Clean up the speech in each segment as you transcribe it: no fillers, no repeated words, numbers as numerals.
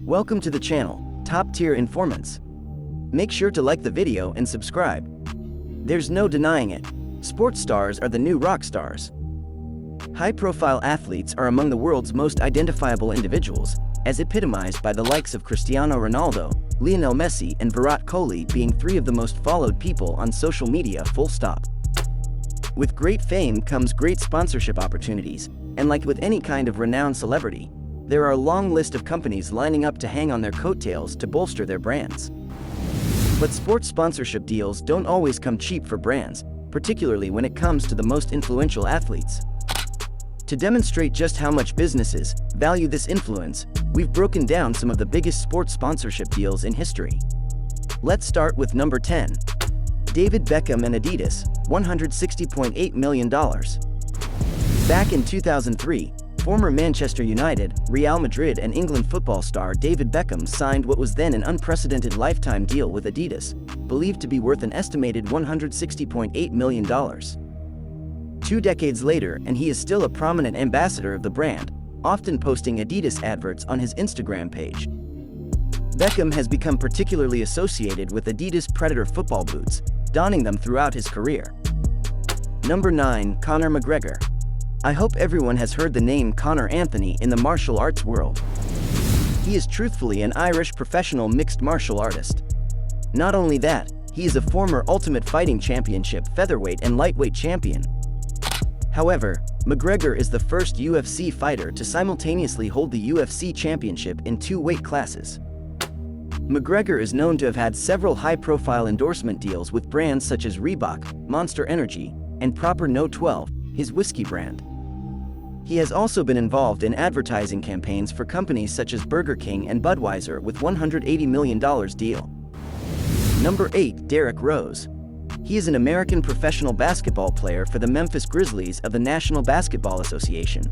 Welcome to the channel, Top Tier Informants. Make sure to like the video and subscribe. There's no denying it. Sports stars are the new rock stars. High-profile athletes are among the world's most identifiable individuals, as epitomized by the likes of Cristiano Ronaldo, Lionel Messi and Virat Kohli being three of the most followed people on social media, full stop. With great fame comes great sponsorship opportunities, and like with any kind of renowned celebrity, there are a long list of companies lining up to hang on their coattails to bolster their brands. But sports sponsorship deals don't always come cheap for brands, particularly when it comes to the most influential athletes. To demonstrate just how much businesses value this influence, we've broken down some of the biggest sports sponsorship deals in history. Let's start with number 10. David Beckham and Adidas, $160.8 million. Back in 2003, former Manchester United, Real Madrid and England football star David Beckham signed what was then an unprecedented lifetime deal with Adidas, believed to be worth an estimated $160.8 million. 2 decades later, and he is still a prominent ambassador of the brand, often posting Adidas adverts on his Instagram page. Beckham has become particularly associated with Adidas Predator football boots, donning them throughout his career. Number 9. Conor McGregor. I hope everyone has heard the name Conor Anthony in the martial arts world. He is truthfully an Irish professional mixed martial artist. Not only that, he is a former Ultimate Fighting Championship featherweight and lightweight champion. However, McGregor is the first UFC fighter to simultaneously hold the UFC championship in 2 weight classes. McGregor is known to have had several high-profile endorsement deals with brands such as Reebok, Monster Energy, and Proper No. 12, his whiskey brand. He has also been involved in advertising campaigns for companies such as Burger King and Budweiser with $180 million deal. Number 8. Derrick Rose. He is an American professional basketball player for the Memphis Grizzlies of the National Basketball Association.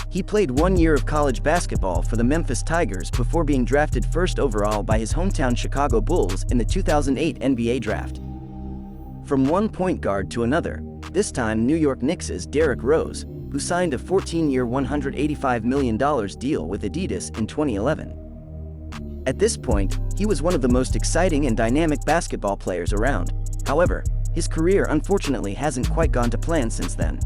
He played 1 year of college basketball for the Memphis Tigers before being drafted first overall by his hometown Chicago Bulls in the 2008 NBA draft. From one point guard to another, this time New York Knicks' Derrick Rose, who signed a 14-year $185 million deal with Adidas in 2011. At this point, he was one of the most exciting and dynamic basketball players around. However, his career unfortunately hasn't quite gone to plan since then.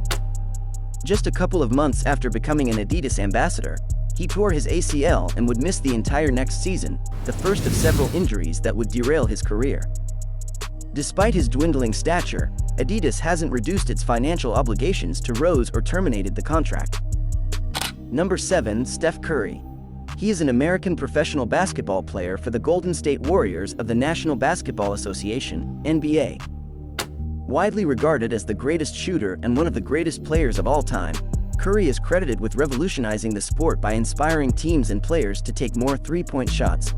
Just a couple of months after becoming an Adidas ambassador, he tore his ACL and would miss the entire next season, the first of several injuries that would derail his career. Despite his dwindling stature, Adidas hasn't reduced its financial obligations to Rose or terminated the contract. Number 7. Steph Curry. He is an American professional basketball player for the Golden State Warriors of the National Basketball Association, NBA. Widely regarded as the greatest shooter and one of the greatest players of all time, Curry is credited with revolutionizing the sport by inspiring teams and players to take more three-point shots.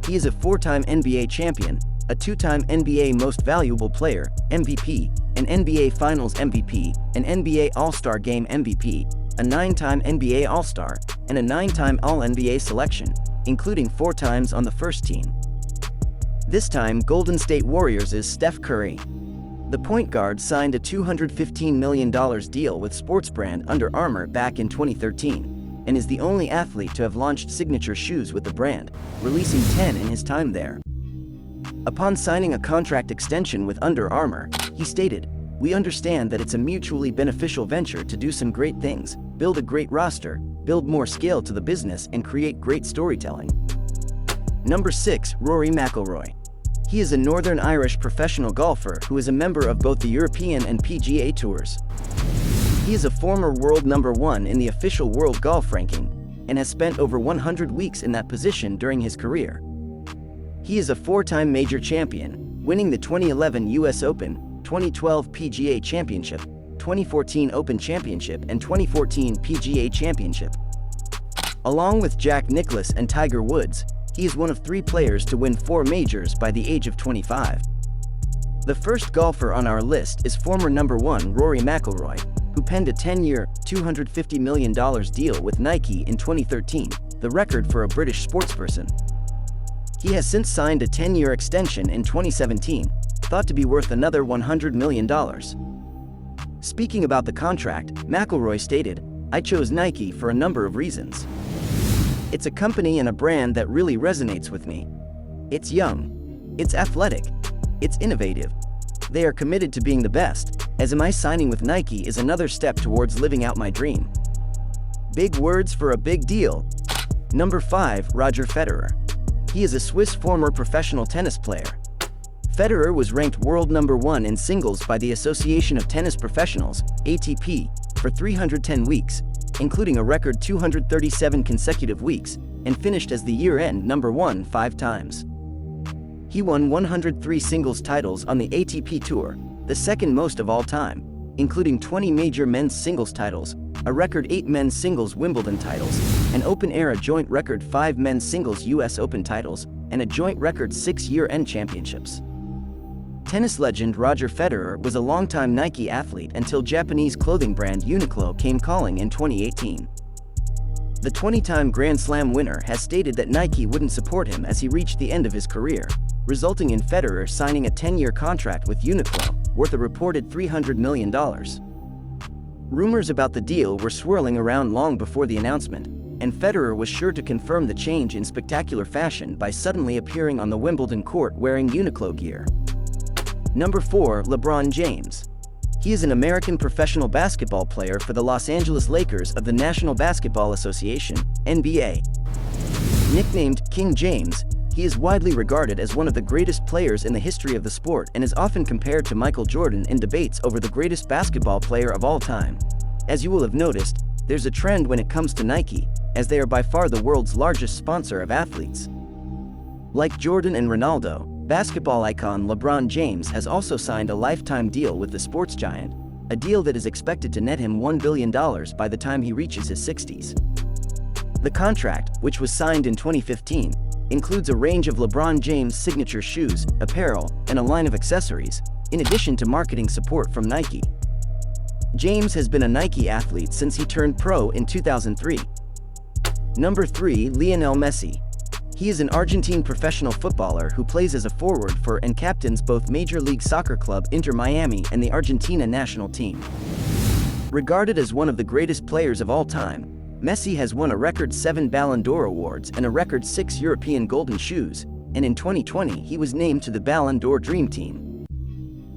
He is a 4-time NBA champion, a 2-time NBA Most Valuable Player, MVP, an NBA Finals MVP, an NBA All-Star Game MVP, a 9-time NBA All-Star, and a 9-time All-NBA selection, including 4 times on the first team. This time, Golden State Warriors' Steph Curry. The point guard signed a $215 million deal with sports brand Under Armour back in 2013, and is the only athlete to have launched signature shoes with the brand, releasing 10 in his time there. Upon signing a contract extension with Under Armour, he stated, "We understand that it's a mutually beneficial venture to do some great things, build a great roster, build more scale to the business and create great storytelling." Number 6. Rory McIlroy. He is a Northern Irish professional golfer who is a member of both the European and PGA Tours. He is a former world number 1 in the official world golf ranking, and has spent over 100 weeks in that position during his career. He is a 4-time major champion, winning the 2011 US Open, 2012 PGA Championship, 2014 Open Championship and 2014 PGA Championship. Along with Jack Nicklaus and Tiger Woods, he is one of 3 players to win 4 majors by the age of 25. The first golfer on our list is former number 1 Rory McIlroy, who penned a 10-year, $250 million deal with Nike in 2013, the record for a British sportsperson. He has since signed a 10-year extension in 2017, thought to be worth another $100 million. Speaking about the contract, McIlroy stated, "I chose Nike for a number of reasons. It's a company and a brand that really resonates with me. It's young. It's athletic. It's innovative. They are committed to being the best, as am I. Signing with Nike is another step towards living out my dream. Big words for a big deal. Number 5, Roger Federer. He is a Swiss former professional tennis player. Federer was ranked world number 1 in singles by the Association of Tennis Professionals, ATP, for 310 weeks, including a record 237 consecutive weeks, and finished as the year-end number 1 5 times. He won 103 singles titles on the ATP Tour, the second most of all time, including 20 major men's singles titles, a record 8 men's singles Wimbledon titles, an open-era joint record 5 men's singles US Open titles, and a joint record 6 year-end championships. Tennis legend Roger Federer was a longtime Nike athlete until Japanese clothing brand Uniqlo came calling in 2018. The 20-time Grand Slam winner has stated that Nike wouldn't support him as he reached the end of his career, resulting in Federer signing a 10-year contract with Uniqlo, worth a reported $300 million. Rumors about the deal were swirling around long before the announcement, and Federer was sure to confirm the change in spectacular fashion by suddenly appearing on the Wimbledon court wearing Uniqlo gear. Number 4, LeBron James. He is an American professional basketball player for the Los Angeles Lakers of the National Basketball Association, NBA. Nicknamed King James, he is widely regarded as one of the greatest players in the history of the sport and is often compared to Michael Jordan in debates over the greatest basketball player of all time. As you will have noticed, there's a trend when it comes to Nike, as they are by far the world's largest sponsor of athletes. Like Jordan and Ronaldo, basketball icon LeBron James has also signed a lifetime deal with the sports giant, a deal that is expected to net him $1 billion by the time he reaches his 60s. The contract, which was signed in 2015, includes a range of LeBron James' signature shoes, apparel, and a line of accessories, in addition to marketing support from Nike. James has been a Nike athlete since he turned pro in 2003. Number 3, Lionel Messi. He is an Argentine professional footballer who plays as a forward for and captains both Major League Soccer club Inter Miami and the Argentina national team. Regarded as one of the greatest players of all time, Messi has won a record 7 Ballon d'Or awards and a record 6 European Golden Shoes, and in 2020 he was named to the Ballon d'Or Dream Team.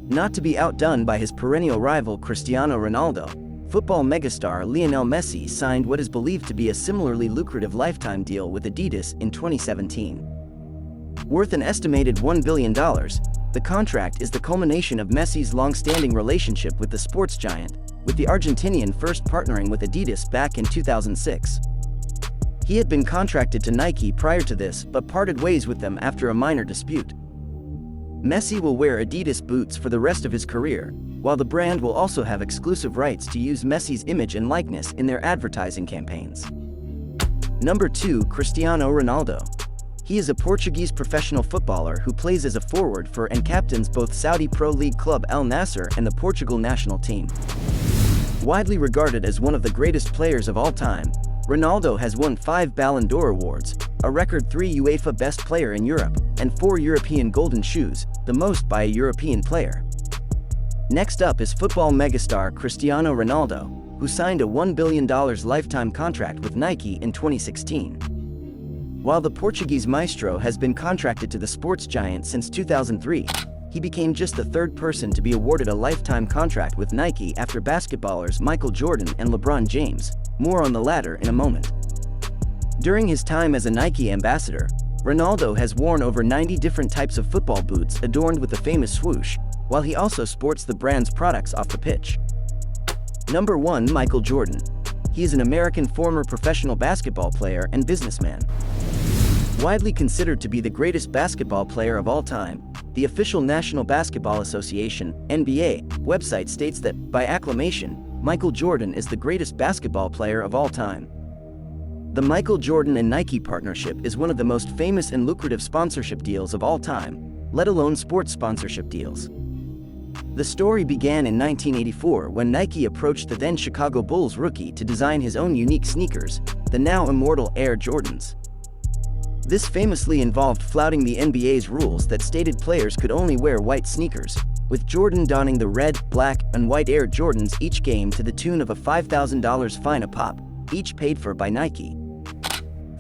Not to be outdone by his perennial rival Cristiano Ronaldo, football megastar Lionel Messi signed what is believed to be a similarly lucrative lifetime deal with Adidas in 2017. Worth an estimated $1 billion, the contract is the culmination of Messi's long-standing relationship with the sports giant, with the Argentinian first partnering with Adidas back in 2006. He had been contracted to Nike prior to this but parted ways with them after a minor dispute. Messi will wear Adidas boots for the rest of his career, while the brand will also have exclusive rights to use Messi's image and likeness in their advertising campaigns. Number 2, Cristiano Ronaldo. He is a Portuguese professional footballer who plays as a forward for and captains both Saudi Pro League club Al Nassr and the Portugal national team. Widely regarded as one of the greatest players of all time, Ronaldo has won 5 Ballon d'Or awards, a record 3 UEFA Best Player in Europe, and 4 European Golden Shoes, the most by a European player. Next up is football megastar Cristiano Ronaldo, who signed a $1 billion lifetime contract with Nike in 2016. While the Portuguese maestro has been contracted to the sports giant since 2003, he became just the third person to be awarded a lifetime contract with Nike after basketballers Michael Jordan and LeBron James, more on the latter in a moment. During his time as a Nike ambassador, Ronaldo has worn over 90 different types of football boots adorned with the famous swoosh, while he also sports the brand's products off the pitch. Number 1, Michael Jordan. He is an American former professional basketball player and businessman. Widely considered to be the greatest basketball player of all time, the official National Basketball Association (NBA) website states that, by acclamation, Michael Jordan is the greatest basketball player of all time. The Michael Jordan and Nike partnership is one of the most famous and lucrative sponsorship deals of all time, let alone sports sponsorship deals. The story began in 1984 when Nike approached the then Chicago Bulls rookie to design his own unique sneakers, the now immortal Air Jordans. This famously involved flouting the NBA's rules that stated players could only wear white sneakers, with Jordan donning the red, black, and white Air Jordans each game to the tune of a $5,000 fine a pop, each paid for by Nike.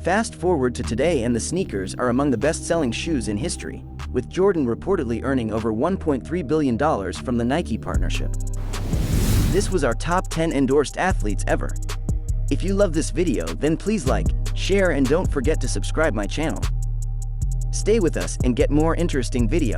Fast forward to today and the sneakers are among the best-selling shoes in history, with Jordan reportedly earning over $1.3 billion from the Nike partnership. This was our top 10 endorsed athletes ever. If you love this video, then please like, share and don't forget to subscribe my channel. Stay with us and get more interesting video.